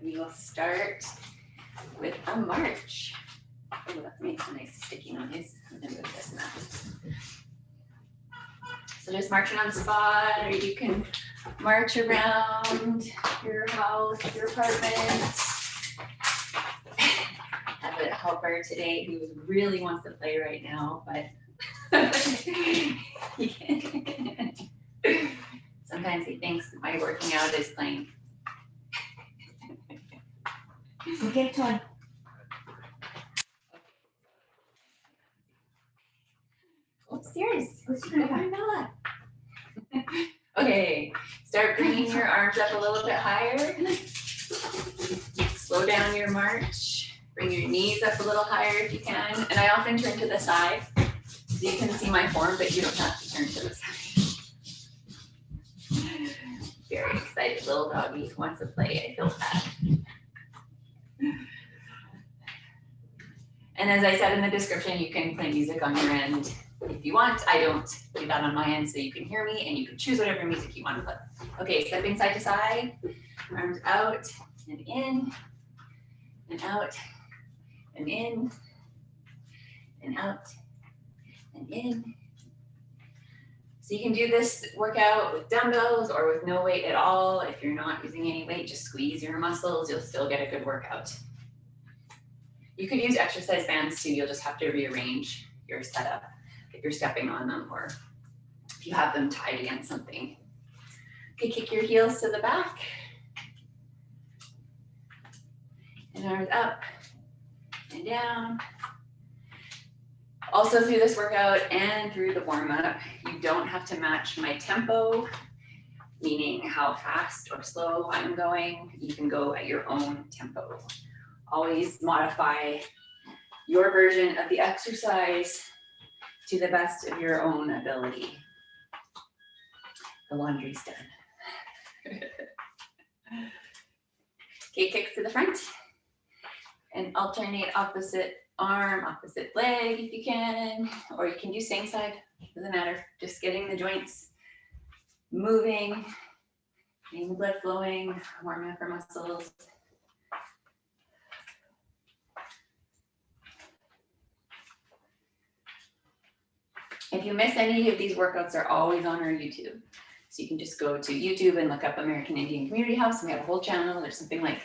We will start with a march. Oh, that makes a nice sticky noise. I'm gonna move this now. So just marching on the spot, or you can march around your house, your apartment. I have a helper today who really wants to play right now, but sometimes he thinks my working out is playing. Okay, toy. Upstairs. Okay, start bringing your arms up a little bit higher. Slow down your march. Bring your knees up a little higher if you can. And I often turn to the side so you can see my form, but you don't have to turn to the side. Very excited little doggy wants to play. I feel bad. And as I said in the description, you can play music on your end if you want. I don't play that on my end so you can hear me and you can choose whatever music you want to play. Okay, stepping side to side, arms out and in and out and in and out and in. So you can do this workout with dumbbells or with no weight at all. If you're not using any weight, just squeeze your muscles, you'll still get a good workout. You could use exercise bands too, you'll just have to rearrange your setup if you're stepping on them or if you have them tied against something. Okay, kick your heels to the back. And arms up and down. Also through this workout and through the warm-up, you don't have to match my tempo, meaning how fast or slow I'm going. You can go at your own tempo. Always modify your version of the exercise to the best of your own ability. The laundry's done. Okay, kicks to the front and alternate opposite arm, opposite leg if you can, or you can do same side, doesn't matter. Just getting the joints moving, getting the blood flowing, warming up our muscles. If you miss any of these workouts, they're always on our YouTube. So you can just go to YouTube and look up American Indian Community House, and we have a whole channel. There's something like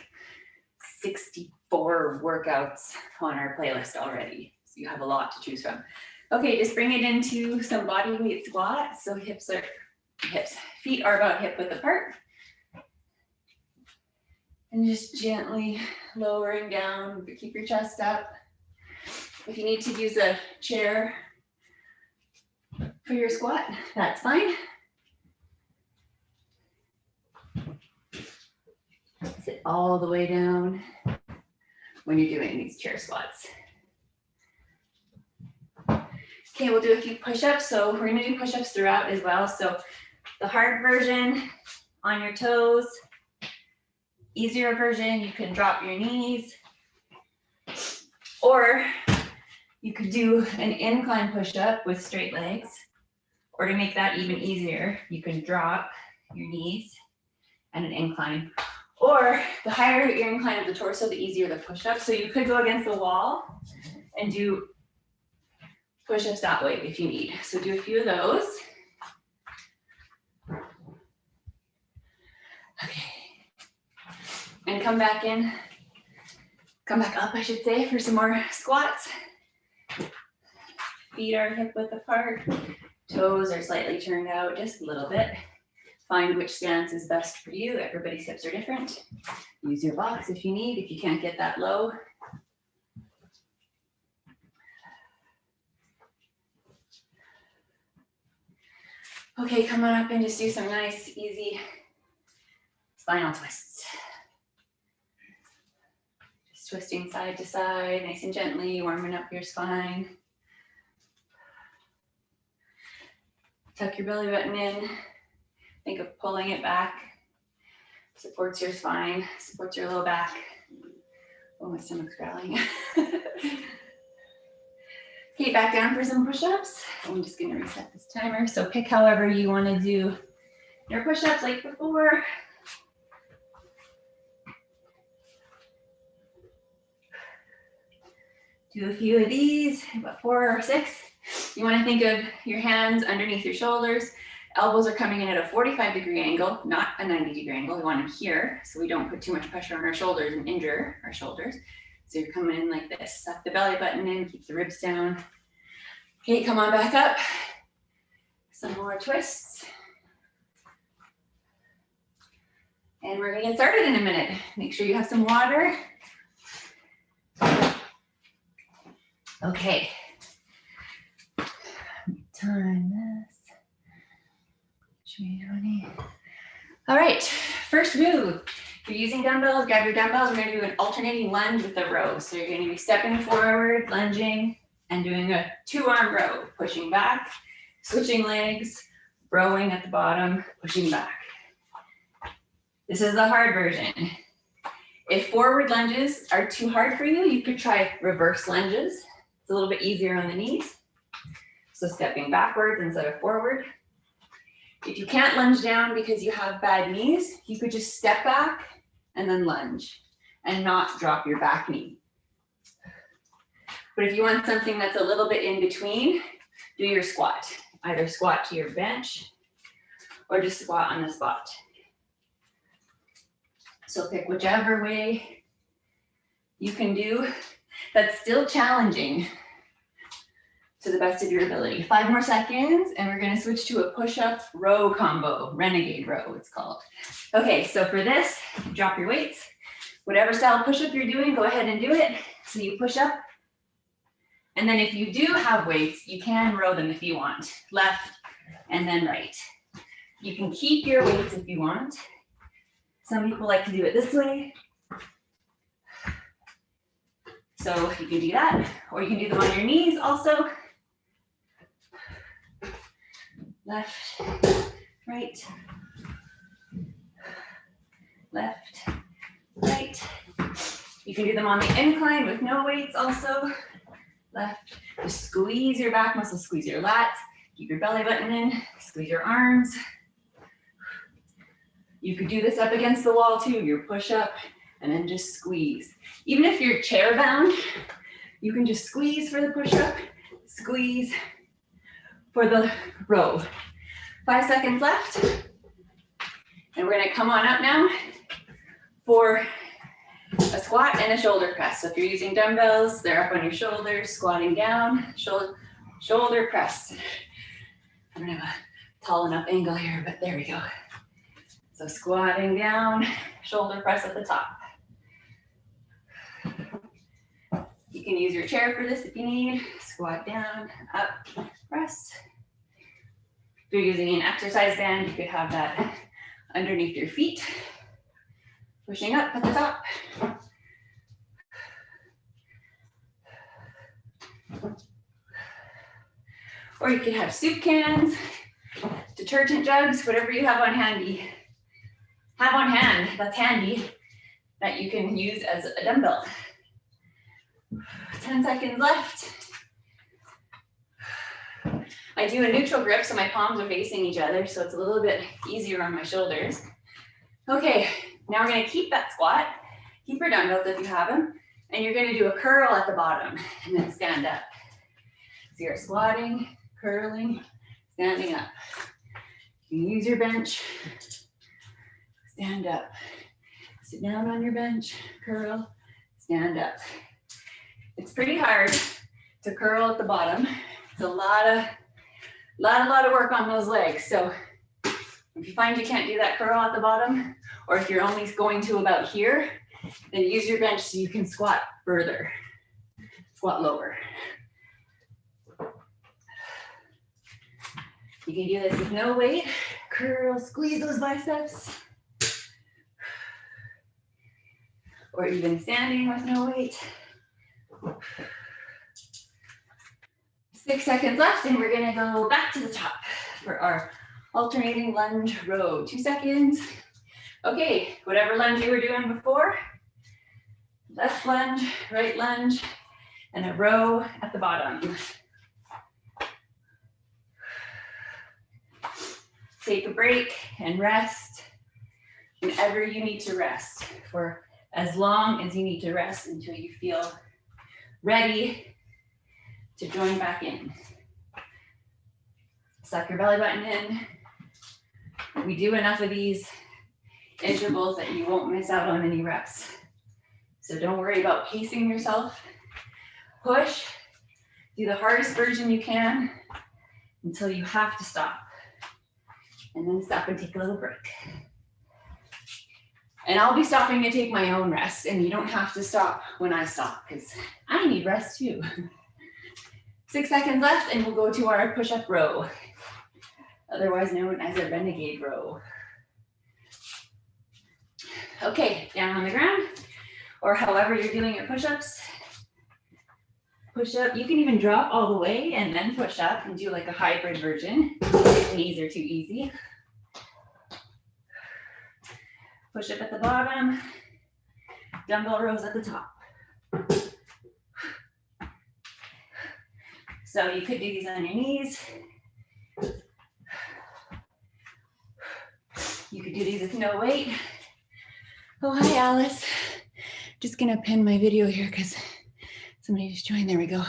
64 workouts on our playlist already. So you have a lot to choose from. Okay, just bring it into some body weight squats. So feet are about hip width apart. And just gently lowering down, but keep your chest up. If you need to use a chair for your squat, that's fine. Sit all the way down when you're doing these chair squats. Okay, we'll do a few push-ups. So we're gonna do push-ups throughout as well. So the hard version on your toes, easier version, you can drop your knees, or you could do an incline push-up with straight legs, or to make that even easier, you can drop your knees and an incline. Or the higher your incline of the torso, the easier the push-up. So you could go against the wall and do push-ups that way if you need. So do a few of those. Okay. And come back up, I should say, for some more squats. Feet are hip width apart. Toes are slightly turned out just a little bit. Find which stance is best for you. Everybody's hips are different. Use your box if you need, if you can't get that low. Okay, come on up and just do some nice, easy spinal twists. Just twisting side to side, nice and gently, warming up your spine. Tuck your belly button in. Think of pulling it back. Supports your spine, supports your low back. Oh, my stomach's growling. Okay, back down for some push-ups. I'm just gonna reset this timer. So pick however you wanna do your push-ups like before. Do a few of these, about 4 or 6. You want to think of your hands underneath your shoulders. Elbows are coming in at a 45-degree angle, not a 90-degree angle. We want them here so we don't put too much pressure on our shoulders and injure our shoulders. So you're coming in like this. Suck the belly button in, keep the ribs down. Okay, come on back up. Some more twists. And we're gonna get started in a minute. Make sure you have some water. Okay. Time this. 20. All right, first move. If you're using dumbbells, grab your dumbbells. We're gonna do an alternating lunge with the row. So you're gonna be stepping forward, lunging, and doing a 2-arm row. Pushing back, switching legs, rowing at the bottom, pushing back. This is the hard version. If forward lunges are too hard for you, you could try reverse lunges. It's a little bit easier on the knees. So stepping backwards instead of forward. If you can't lunge down because you have bad knees, you could just step back and then lunge and not drop your back knee. But if you want something that's a little bit in between, do your squat. Either squat to your bench or just squat on the spot. So pick whichever way you can do that's still challenging to the best of your ability. 5 more seconds, and we're gonna switch to a push-up row combo, Renegade Row it's called. Okay, so for this, drop your weights. Whatever style push-up you're doing, go ahead and do it. So you push up, and then if you do have weights, you can row them if you want. Left, and then right. You can keep your weights if you want. Some people like to do it this way. So you can do that, or you can do them on your knees also. Left, right, left, right. You can do them on the incline with no weights also. Left, just squeeze your back muscles, squeeze your lats, keep your belly button in, squeeze your arms. You could do this up against the wall too, your push up, and then just squeeze. Even if you're chair bound, you can just squeeze for the push up, squeeze for the row. 5 seconds left. And we're gonna come on up now for a squat and a shoulder press. So if you're using dumbbells, they're up on your shoulders, squatting down, shoulder press. I don't have a tall enough angle here, but there we go. So squatting down, shoulder press at the top. You can use your chair for this if you need. Squat down, up, press. If you're using an exercise band, you could have that underneath your feet. Pushing up at the top. Or you could have soup cans, detergent jugs, whatever you have on handy. Have on hand, that's handy, that you can use as a dumbbell. 10 seconds left. I do a neutral grip, so my palms are facing each other, so it's a little bit easier on my shoulders. Okay, now we're gonna keep that squat. Keep your dumbbells if you have them, and you're gonna do a curl at the bottom, and then stand up. So you're squatting, curling, standing up. You can use your bench. Stand up. Sit down on your bench, curl, stand up. It's pretty hard to curl at the bottom. It's a lot of work on those legs. So if you find you can't do that curl at the bottom, or if you're only going to about here, then use your bench so you can squat further, squat lower. You can do this with no weight. Curl, squeeze those biceps. Or even standing with no weight. 6 seconds left, and we're gonna go back to the top for our alternating lunge row. 2 seconds. Okay, whatever lunge you were doing before, left lunge, right lunge, and a row at the bottom. Take a break and rest whenever you need to rest, for as long as you need to rest until you feel ready to join back in. Suck your belly button in. We do enough of these intervals that you won't miss out on any reps. So don't worry about pacing yourself. Push, do the hardest version you can until you have to stop. And then stop and take a little break. And I'll be stopping to take my own rest, and you don't have to stop when I stop because I need rest too. 6 seconds left and we'll go to our push-up row, otherwise known as a Renegade Row. Okay, down on the ground, or however you're doing your push-ups. Push up, you can even drop all the way and then push up and do like a hybrid version if knees are too easy. Push up at the bottom, dumbbell rows at the top. So you could do these on your knees. You could do these with no weight. Oh, hi, Alice. Just gonna pin my video here because somebody just joined. There we go.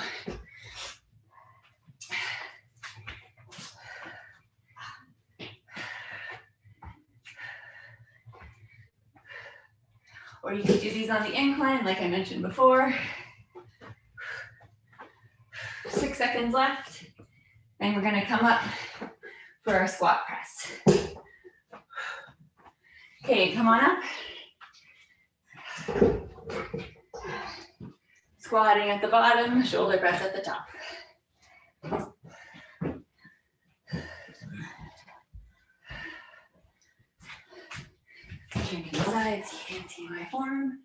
Or you could do these on the incline, like I mentioned before. 6 seconds left. And we're gonna come up for our squat press. Okay, come on up. Squatting at the bottom, shoulder press at the top. Turning sides, you can see my form.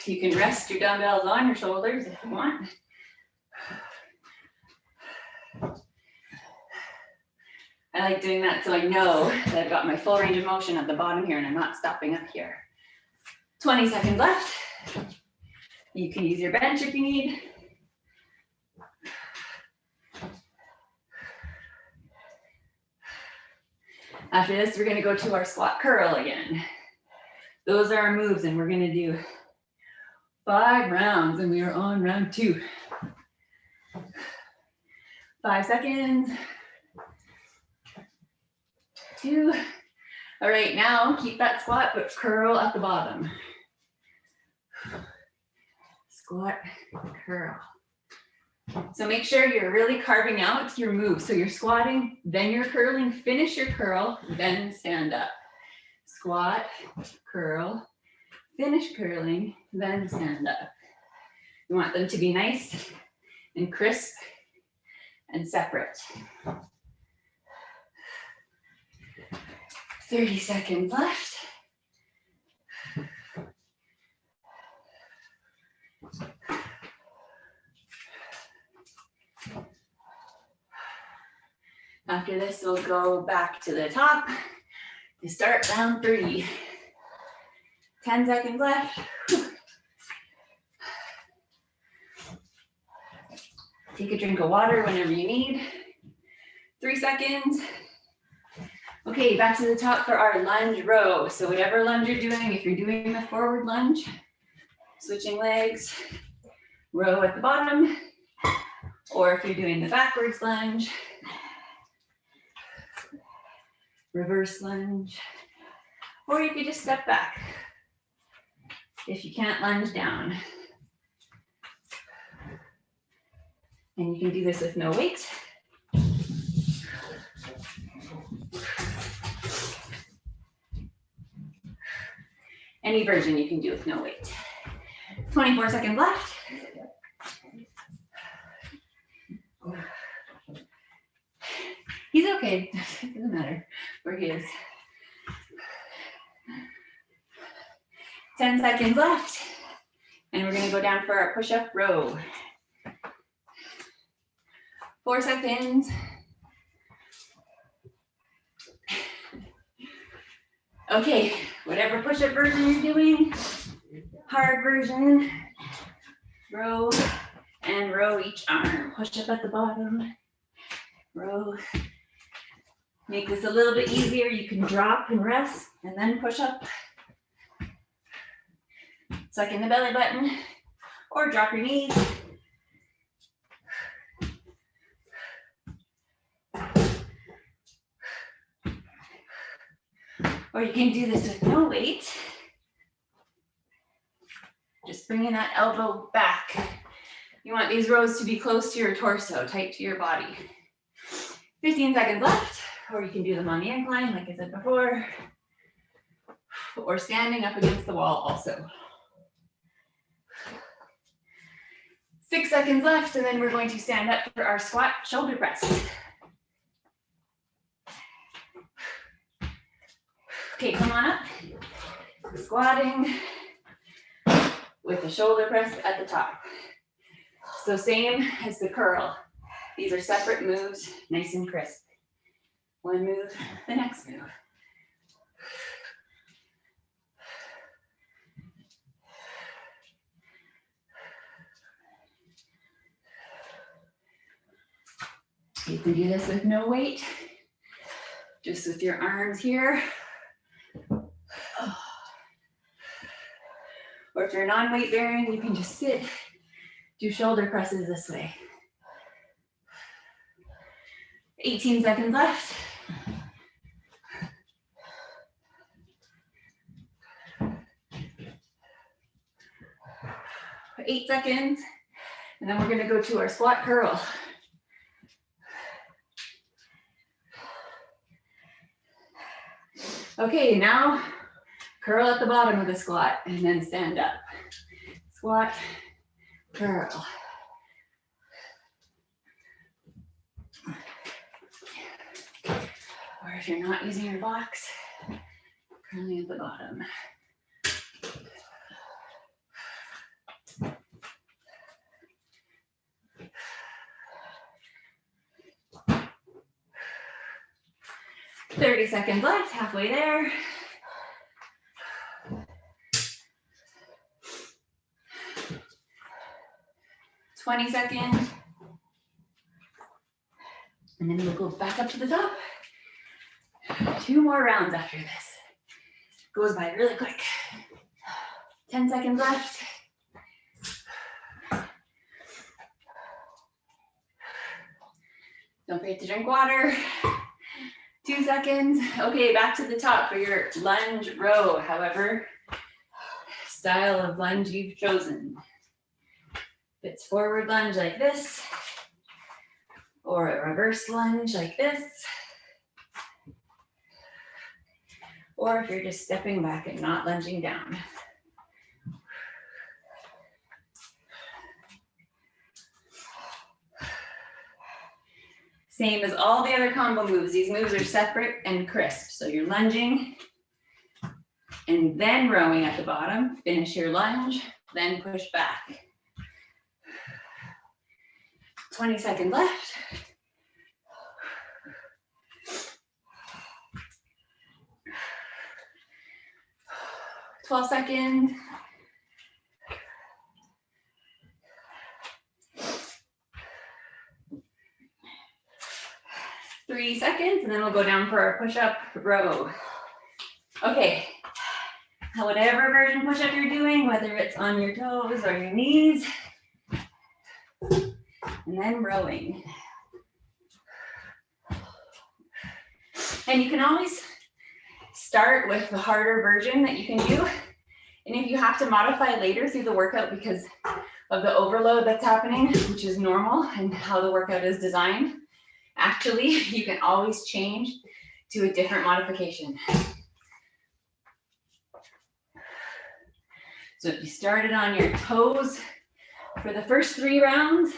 You can rest your dumbbells on your shoulders if you want. I like doing that so I know that I've got my full range of motion at the bottom here and I'm not stopping up here. 20 seconds left. You can use your bench if you need. After this, we're gonna go to our squat curl again. Those are our moves and we're gonna do 5 rounds and we are on round 2. 5 seconds. 2. All right, now keep that squat, but curl at the bottom. Squat, curl. So make sure you're really carving out your move. So you're squatting, then you're curling, finish your curl, then stand up. Squat, curl, finish curling, then stand up. You want them to be nice and crisp and separate. 30 seconds left. After this, we'll go back to the top to start round 3. 10 seconds left. Take a drink of water whenever you need. 3 seconds. Okay, back to the top for our lunge row. So whatever lunge you're doing, if you're doing the forward lunge, switching legs, row at the bottom, or if you're doing the backwards lunge, reverse lunge, or you could just step back if you can't lunge down. And you can do this with no weight. Any version you can do with no weight. 24 seconds left. He's okay, it doesn't matter where he is. 10 seconds left. And we're gonna go down for our push-up row. 4 seconds. Okay, whatever push-up version you're doing, hard version, row and row each arm. Push up at the bottom, row. Make this a little bit easier. You can drop and rest and then push up. Suck in the belly button or drop your knees. Or you can do this with no weight. Just bringing that elbow back. You want these rows to be close to your torso, tight to your body. 15 seconds left, or you can do them on the incline, like I said before, or standing up against the wall also. 6 seconds left, and then we're going to stand up for our squat shoulder press. Okay, come on up. Squatting with the shoulder press at the top. So same as the curl. These are separate moves, nice and crisp. One move, the next move. You can do this with no weight, just with your arms here. Or if you're non-weight bearing, you can just sit, do shoulder presses this way. 18 seconds left. For 8 seconds, and then we're gonna go to our squat curl. Okay, now curl at the bottom of the squat and then stand up. Squat, curl. Or if you're not using your box, curling at the bottom. Seconds left, halfway there. $20 seconds. And then we'll go back up to the top. 2 more rounds after this. Goes by really quick. 10 seconds left. Don't forget to drink water. 2 seconds. Okay, back to the top for your lunge row, however style of lunge you've chosen. If it's forward lunge like this, or a reverse lunge like this, or if you're just stepping back and not lunging down. Same as all the other combo moves. These moves are separate and crisp. So you're lunging and then rowing at the bottom. Finish your lunge, then push back. 20 seconds left. $12 seconds. $3 seconds, and then we'll go down for our push-up row. Okay, now whatever version push-up you're doing, whether it's on your toes or your knees, and then rowing. And you can always start with the harder version that you can do. And if you have to modify later through the workout because of the overload that's happening, which is normal and how the workout is designed, actually, you can always change to a different modification. So if you started on your toes for the first 3 rounds,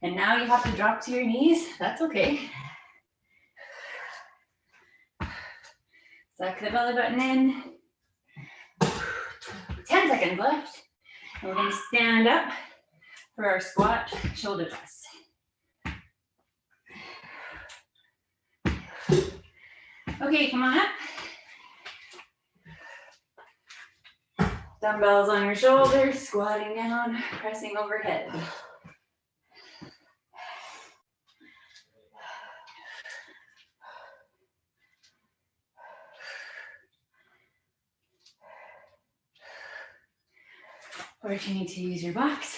and now you have to drop to your knees, that's okay. Suck the belly button in. 10 seconds left. And we're gonna stand up for our squat shoulder press. Okay, come on up. Dumbbells on your shoulders, squatting down, pressing overhead. Or if you need to use your box.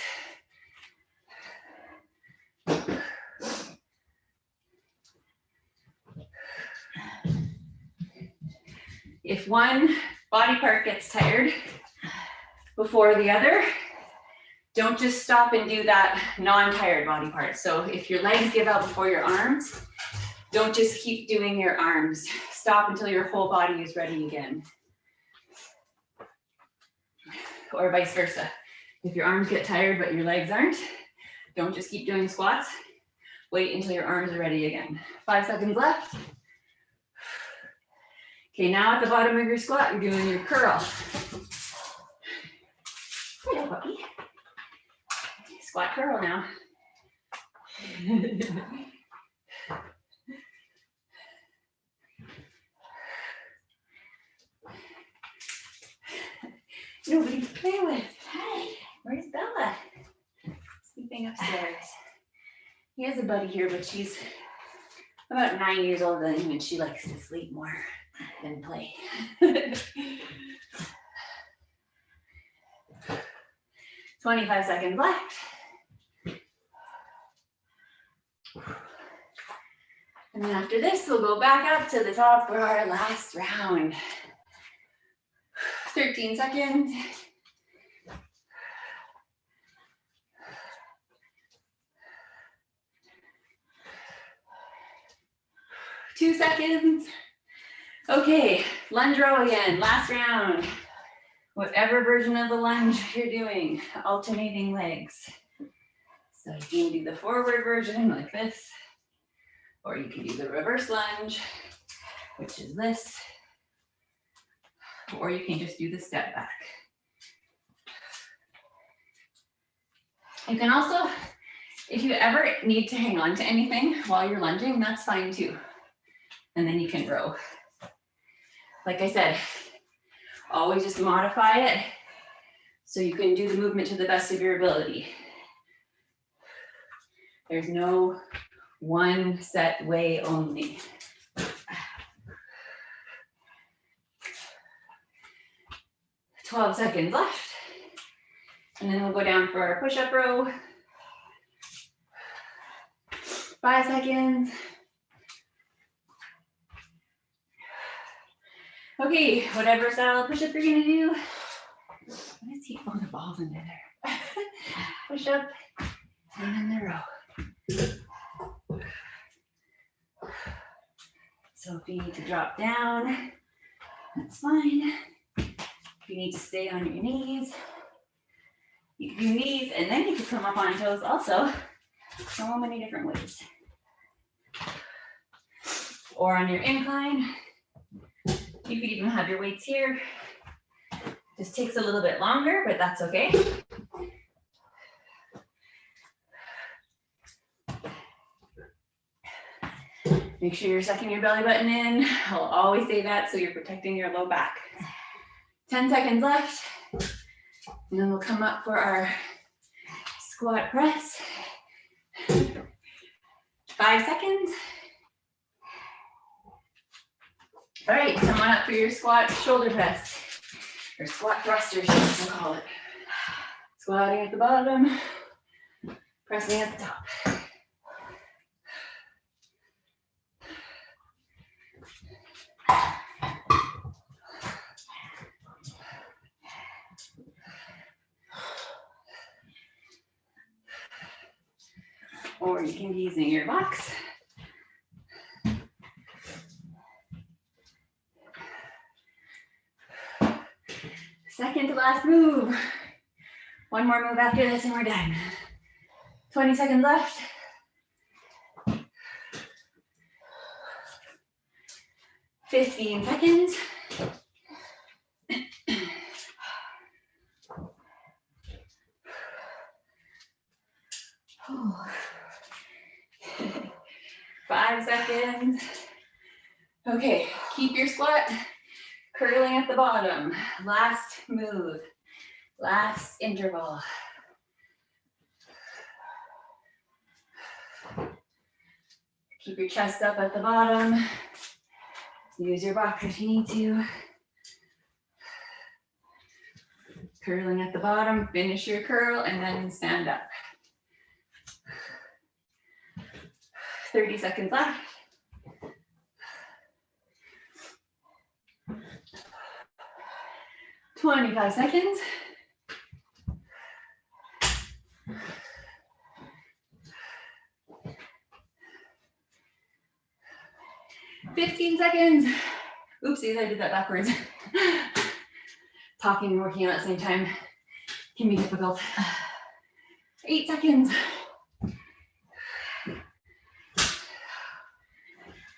If one body part gets tired before the other, don't just stop and do that non-tired body part. So if your legs give out before your arms, don't just keep doing your arms. Stop until your whole body is ready again. Or vice versa. If your arms get tired but your legs aren't, don't just keep doing squats. Wait until your arms are ready again. 5 seconds left. Okay, now at the bottom of your squat, you're doing your curl. Hello, puppy. Squat curl now. Nobody to play with. Hi, where's Bella? Sleeping upstairs. He has a buddy here, but she's about 9 years older than him, and she likes to sleep more than play. 25 seconds left. And then after this, we'll go back up to the top for our last round. 13 seconds. 2 seconds. Okay, lunge row again, last round. Whatever version of the lunge you're doing, alternating legs. So you can do the forward version like this, or you can do the reverse lunge, which is this, or you can just do the step back. You can also, if you ever need to hang on to anything while you're lunging, that's fine too. And then you can row. Like I said, always just modify it so you can do the movement to the best of your ability. There's no one set way only. 12 seconds left. And then we'll go down for our push-up row. 5 seconds. Okay, whatever style of push-up you're gonna do. What is he? Oh, the ball's in there. Push-up, and then the row. So if you need to drop down, that's fine. If you need to stay on your knees, you can do knees, and then you can come up on toes also. So many different ways. Or on your incline. You could even have your weights here. Just takes a little bit longer, but that's okay. Make sure you're sucking your belly button in. I'll always say that so you're protecting your low back. 10 seconds left. And then we'll come up for our squat press. 5 seconds. All right, come on up for your squat shoulder press, or squat thrusters, we'll call it. Squatting at the bottom, pressing at the top. Or you can be using your box. Second to last move. One more move after this and we're done. 20 seconds left. 15 seconds. Oh. 5 seconds. Okay, keep your squat curling at the bottom. Last move, last interval. Keep your chest up at the bottom. Use your box if you need to. Curling at the bottom, finish your curl and then stand up. 30 seconds left. $25 seconds. $15 seconds. Oopsies, I did that backwards. Talking and working out at the same time can be difficult. 8 seconds.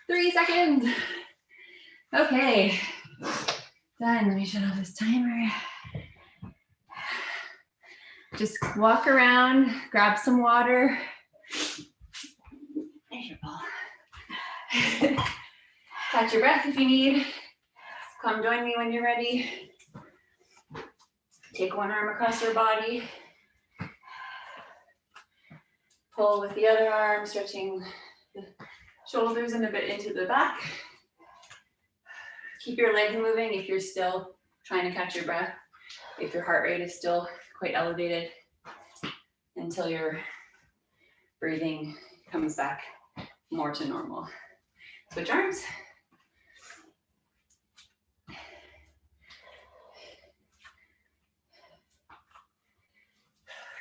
3 seconds. Okay, done. Let me shut off this timer. Just walk around, grab some water. There's your ball. Catch your breath if you need. Come join me when you're ready. Take one arm across your body. Pull with the other arm, stretching the shoulders and a bit into the back. Keep your legs moving if you're still trying to catch your breath. If your heart rate is still quite elevated, until your breathing comes back more to normal. Switch arms.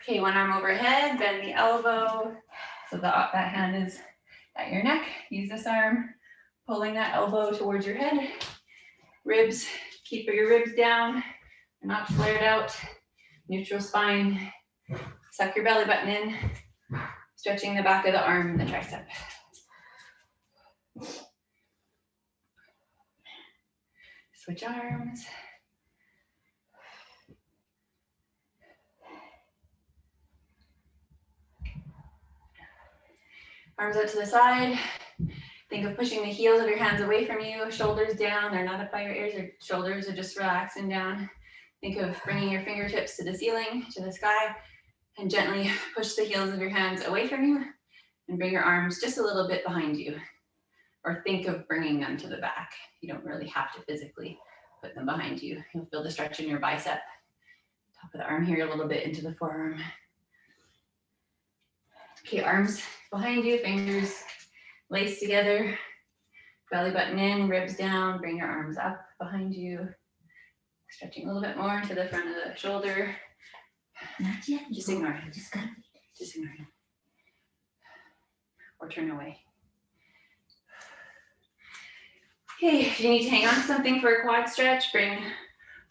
Okay, one arm overhead, bend the elbow. So that hand is at your neck. Use this arm, pulling that elbow towards your head. Ribs, keep your ribs down, not flared out. Neutral spine. Suck your belly button in. Stretching the back of the arm and the tricep. Switch arms. Arms out to the side. Think of pushing the heels of your hands away from you, shoulders down. They're not up by your ears, your shoulders are just relaxing down. Think of bringing your fingertips to the ceiling, to the sky, and gently push the heels of your hands away from you and bring your arms just a little bit behind you. Or think of bringing them to the back. You don't really have to physically put them behind you. You'll feel the stretch in your bicep. Top of the arm here, a little bit into the forearm. Okay, arms behind you, fingers laced together. Belly button in, ribs down, bring your arms up behind you. Stretching a little bit more to the front of the shoulder. Not yet. Just ignore him. Just gotta Just ignore him. Or turn away. Okay, if you need to hang on to something for a quad stretch, bring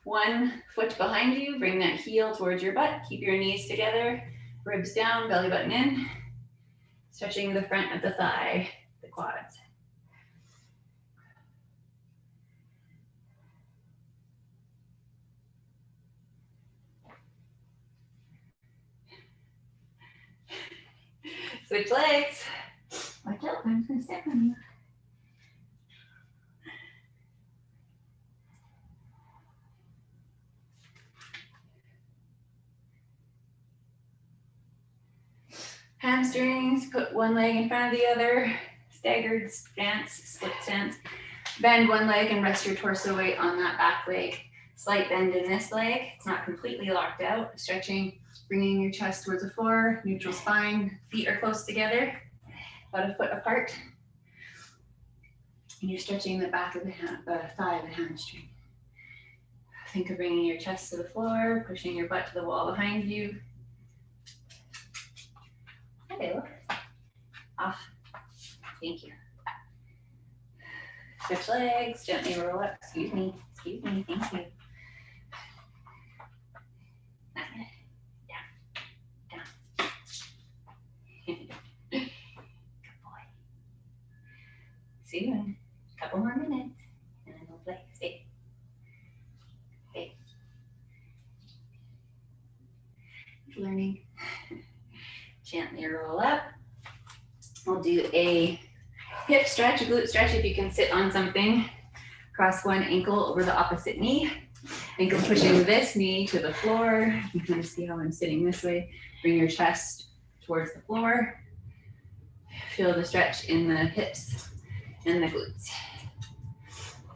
one foot behind you, bring that heel towards your butt, keep your knees together, ribs down, belly button in, stretching the front of the thigh, the quads. Switch legs. watch out, I'm gonna step on you. Hamstrings, put one leg in front of the other, staggered stance, split stance. Bend one leg and rest your torso weight on that back leg. Slight bend in this leg, it's not completely locked out. Stretching, bringing your chest towards the floor, neutral spine, feet are close together, about a foot apart. And you're stretching the back of the thigh of the hamstring. Think of bringing your chest to the floor, pushing your butt to the wall behind you. Okay, look. Off. Thank you. Switch legs, gently roll up. Excuse me, thank you. Down. Good boy. See you in a couple more minutes, and then we'll play. Stay. Learning. Gently roll up. We'll do a hip stretch, a glute stretch if you can sit on something. Cross one ankle over the opposite knee. Ankle pushing this knee to the floor. You can kind of see how I'm sitting this way. Bring your chest towards the floor. Feel the stretch in the hips and the glutes.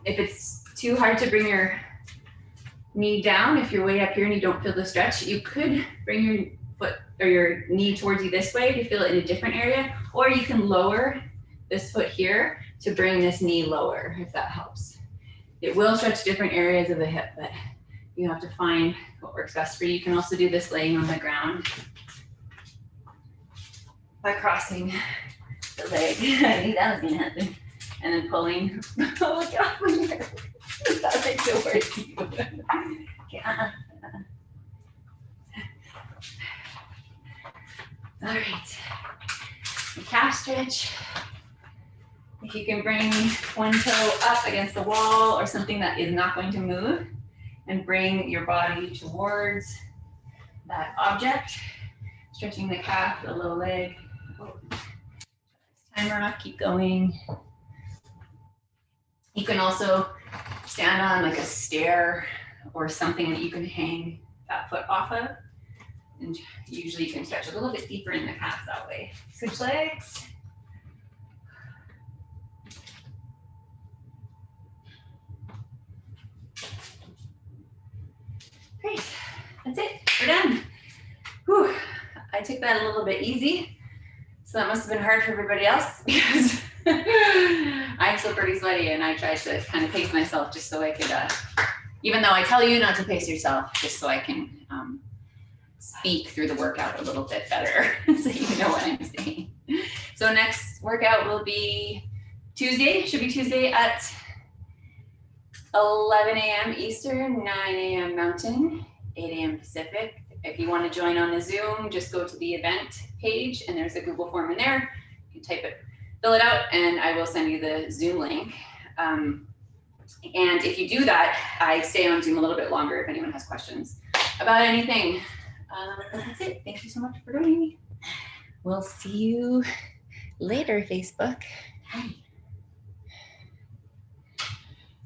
If it's too hard to bring your knee down. If you're way up here and you don't feel the stretch, you could bring your foot or your knee towards you this way to feel it in a different area, or you can lower this foot here to bring this knee lower, if that helps. It will stretch different areas of the hip, but you have to find what works best for you. You can also do this laying on the ground by crossing the leg. I knew that was gonna happen. And then pulling. Oh, look off my hair. That makes it worse. Okay, All right. The calf stretch. If you can bring one toe up against the wall or something that is not going to move, and bring your body towards that object, stretching the calf, the low leg. Timer off, keep going. You can also stand on like a stair or something that you can hang that foot off of. And usually you can stretch a little bit deeper in the calf that way. Switch legs. Great, that's it, we're done. Whew. I took that a little bit easy. So that must have been hard for everybody else because I'm still pretty sweaty and I tried to kind of pace myself just so I could, even though I tell you not to pace yourself, just so I can speak through the workout a little bit better so you know what I'm saying. So next workout will be Tuesday, should be Tuesday at 11 a.m. Eastern, 9 a.m. Mountain, 8 a.m. Pacific. If you want to join on the Zoom, just go to the event page and there's a Google form in there. You can type it, fill it out, and I will send you the Zoom link. And if you do that, I stay on Zoom a little bit longer if anyone has questions about anything. That's it. Thank you so much for joining me. We'll see you later, Facebook.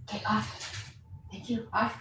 Okay, off. Thank you. Off.